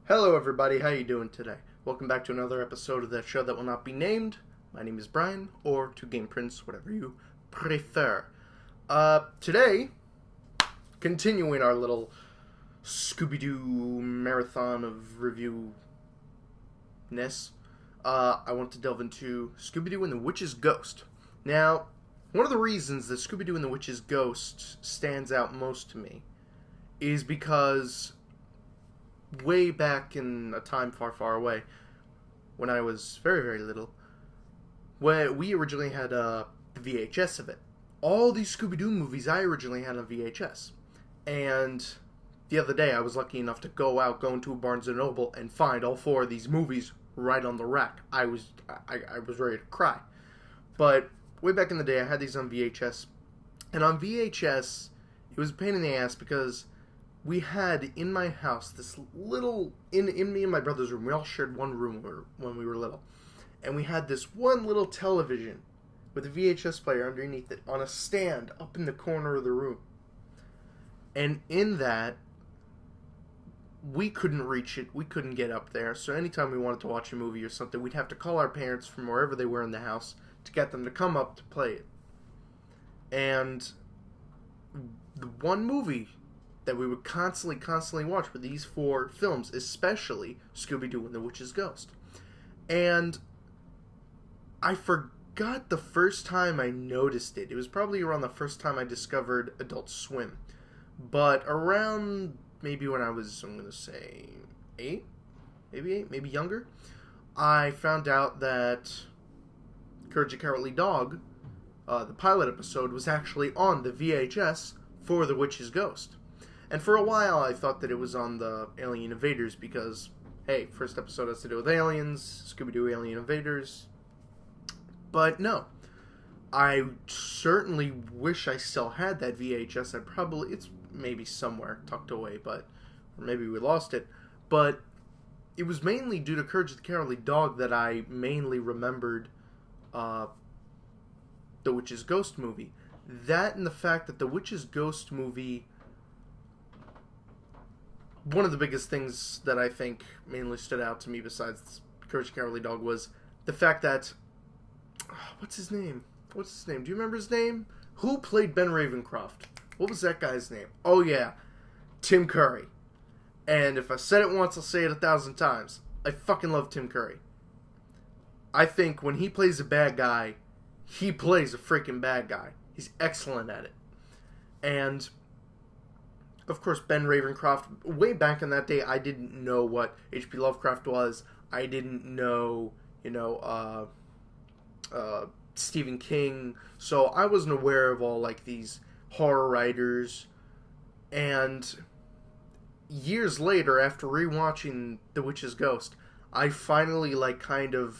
Hello everybody, how you doing today? Welcome back to another episode of that show that will not be named. My name is Brian, or to Game Prince, whatever you prefer. Today, continuing our little Scooby-Doo marathon of review-ness, I want to delve into Scooby-Doo and the Witch's Ghost. Now, one of the reasons that Scooby-Doo and the Witch's Ghost stands out most to me is because way back in a time far, far away, when I was very, very little, when we originally had a VHS of it. All these Scooby-Doo movies I originally had on VHS. And the other day I was lucky enough to go into Barnes & Noble and find all four of these movies right on the rack. I was ready to cry. But way back in the day I had these on VHS. And on VHS, it was a pain in the ass because we had in my house this little, in me and my brother's room, we all shared one room when we were little. And we had this one little television with a VHS player underneath it on a stand up in the corner of the room. And in that, we couldn't reach it, we couldn't get up there. So anytime we wanted to watch a movie or something, we'd have to call our parents from wherever they were in the house to get them to come up to play it. And the one movie that we would constantly watch with these four films, especially Scooby-Doo and the Witch's Ghost. And I forgot the first time I noticed it. It was probably around the first time I discovered Adult Swim. But around maybe when I was, I'm going to say, 8? Maybe 8? Maybe younger? I found out that Courage the Cowardly Dog, the pilot episode, was actually on the VHS for the Witch's Ghost. And for a while, I thought that it was on the Alien Invaders because, hey, first episode has to do with aliens, Scooby-Doo Alien Invaders. But no. I certainly wish I still had that VHS. It's maybe somewhere tucked away, or maybe we lost it. But it was mainly due to Courage the Cowardly Dog that I mainly remembered the Witch's Ghost movie. That and the fact that the Witch's Ghost movie, one of the biggest things that I think mainly stood out to me besides Courage the Cowardly Dog was the fact that, what's his name? Do you remember his name? Who played Ben Ravencroft? What was that guy's name? Oh yeah, Tim Curry. And if I said it once, I'll say it 1,000 times. I fucking love Tim Curry. I think when he plays a bad guy, he plays a freaking bad guy. He's excellent at it. And of course, Ben Ravencroft, way back in that day, I didn't know what H.P. Lovecraft was. I didn't know, Stephen King. So I wasn't aware of all, these horror writers. And years later, after rewatching The Witch's Ghost, I finally, kind of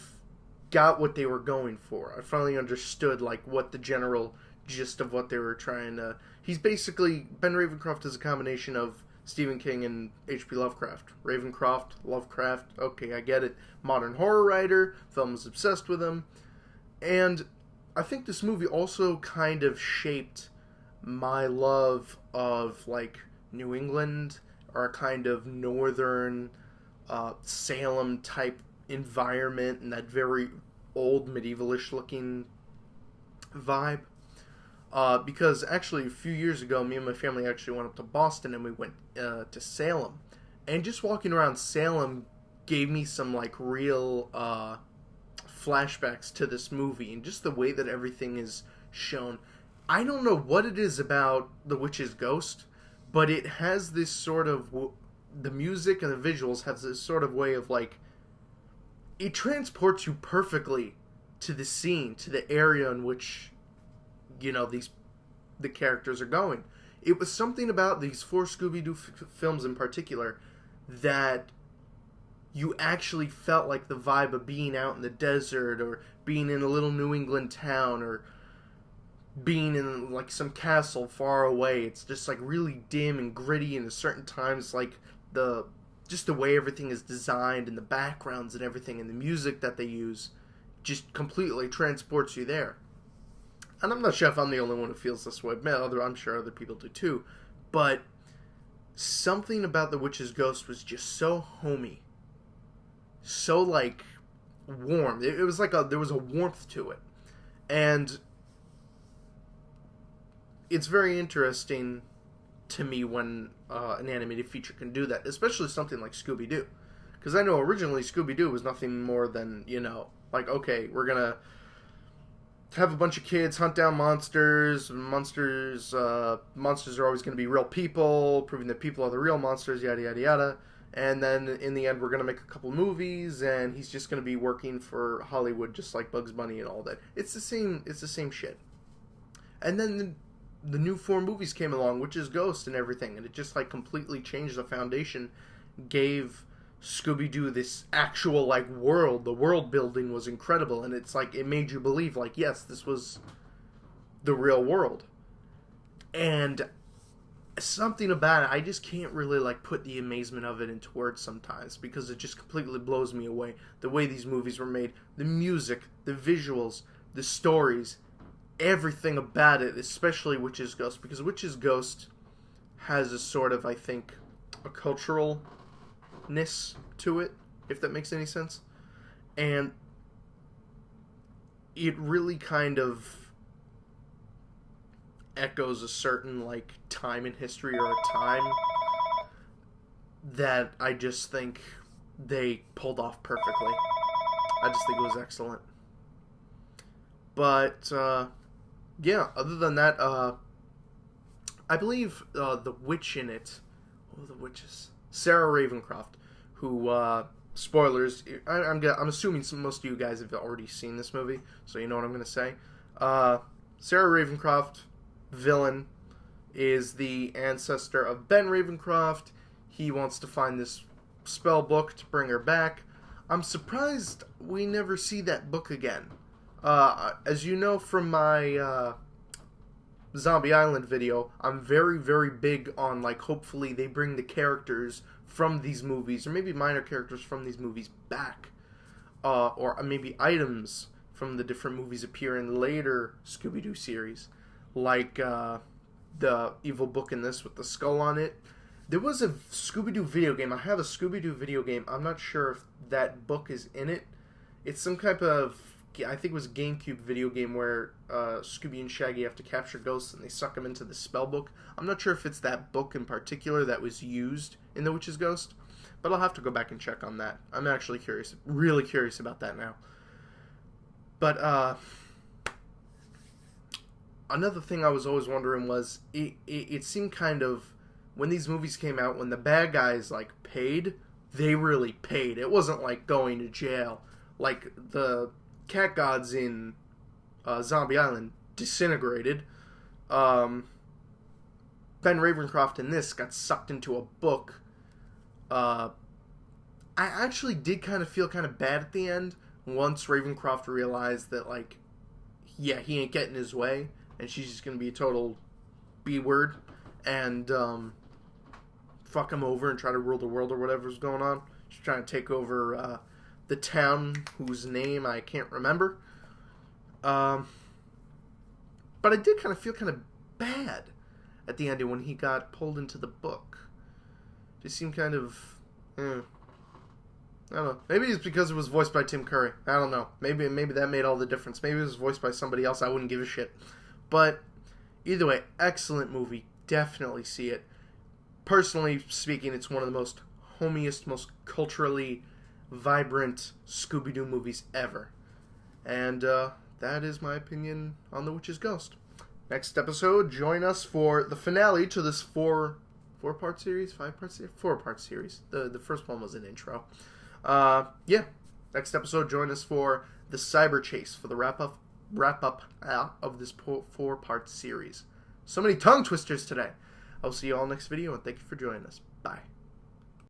got what they were going for. I finally understood, what the general gist of what they were trying to... He's basically... Ben Ravencroft is a combination of Stephen King and H.P. Lovecraft. Ravencroft, Lovecraft, okay, I get it. Modern horror writer, film is obsessed with him. And I think this movie also kind of shaped my love of, New England, or a kind of northern Salem-type environment, and that very old, medievalish looking vibe. Because actually a few years ago, me and my family actually went up to Boston and we went to Salem. And just walking around Salem gave me some real flashbacks to this movie and just the way that everything is shown. I don't know what it is about The Witch's Ghost, but it has this sort of... the music and the visuals have this sort of way of it transports you perfectly to the scene, to the area in which the characters are going. It was something about these four Scooby-Doo films in particular that you actually felt like the vibe of being out in the desert, or being in a little New England town, or being in some castle far away. It's just really dim and gritty, and at certain times the way everything is designed and the backgrounds and everything and the music that they use just completely transports you there. And I'm not sure if I'm the only one who feels this way. I'm sure other people do too. But something about the witch's ghost was just so homey, so like warm. It was like there was a warmth to it, and it's very interesting to me when an animated feature can do that, especially something like Scooby-Doo. Because I know originally Scooby-Doo was nothing more than, like, okay, we're gonna have a bunch of kids hunt down monsters. Monsters are always going to be real people, proving that people are the real monsters, yada, yada, yada. And then in the end, we're going to make a couple movies, and he's just going to be working for Hollywood just like Bugs Bunny and all that. It's the same shit. And then the new 4 movies came along, which is Ghost and everything, and it just like completely changed the foundation, gave Scooby-Doo this actual like world. The world building was incredible, and it's like it made you believe like, yes, this was the real world. And something about it, I just can't really like put the amazement of it into words sometimes, because it just completely blows me away. The way these movies were made, the music, the visuals, the stories, everything about it, especially Witch's Ghost, because Witch's Ghost has a sort of, I think, a culturalness to it, if that makes any sense. And it really kind of echoes a certain, like, time in history, or a time that I just think they pulled off perfectly. I just think it was excellent. But, yeah, other than that, I believe the witch in it, the witches, Sarah Ravencroft, who, spoilers, I'm assuming most of you guys have already seen this movie, so you know what I'm going to say. Sarah Ravencroft, villain, is the ancestor of Ben Ravencroft. He wants to find this spell book to bring her back. I'm surprised we never see that book again. As you know from my Zombie Island video, I'm very, very big on, like, hopefully they bring the characters from these movies, or maybe minor characters from these movies back. Or maybe items from the different movies appear in later Scooby-Doo series. Like the evil book in this with the skull on it. There was a Scooby-Doo video game. I have a Scooby-Doo video game. I'm not sure if that book is in it. It's some type of, I think it was a GameCube video game where Scooby and Shaggy have to capture ghosts and they suck them into the spell book. I'm not sure if it's that book in particular that was used in The Witch's Ghost, but I'll have to go back and check on that. I'm actually curious, really curious about that now. But another thing I was always wondering was, it seemed kind of, when these movies came out, when the bad guys, like, paid, they really paid. It wasn't like going to jail. Like, the cat gods in Zombie Island disintegrated. Ben Ravencroft in this got sucked into a book. I actually did kind of feel kind of bad at the end once Ravencroft realized that, like, yeah, he ain't getting his way, and she's just going to be a total B-word and fuck him over and try to rule the world or whatever's going on. She's trying to take over the town whose name I can't remember. But I did kind of feel kind of bad at the end when he got pulled into the book. Just seemed kind of, I don't know. Maybe it's because it was voiced by Tim Curry. I don't know. Maybe that made all the difference. Maybe it was voiced by somebody else. I wouldn't give a shit. But either way, excellent movie. Definitely see it. Personally speaking, it's one of the most homiest, most culturally vibrant Scooby-Doo movies ever. And that is my opinion on The Witch's Ghost. Next episode, join us for the finale to this four-part series? 5-part series? 4-part series. The first one was an intro. Yeah. Next episode, join us for the Cyber Chase, for the wrap-up of this 4-part series. So many tongue twisters today. I'll see you all next video, and thank you for joining us. Bye.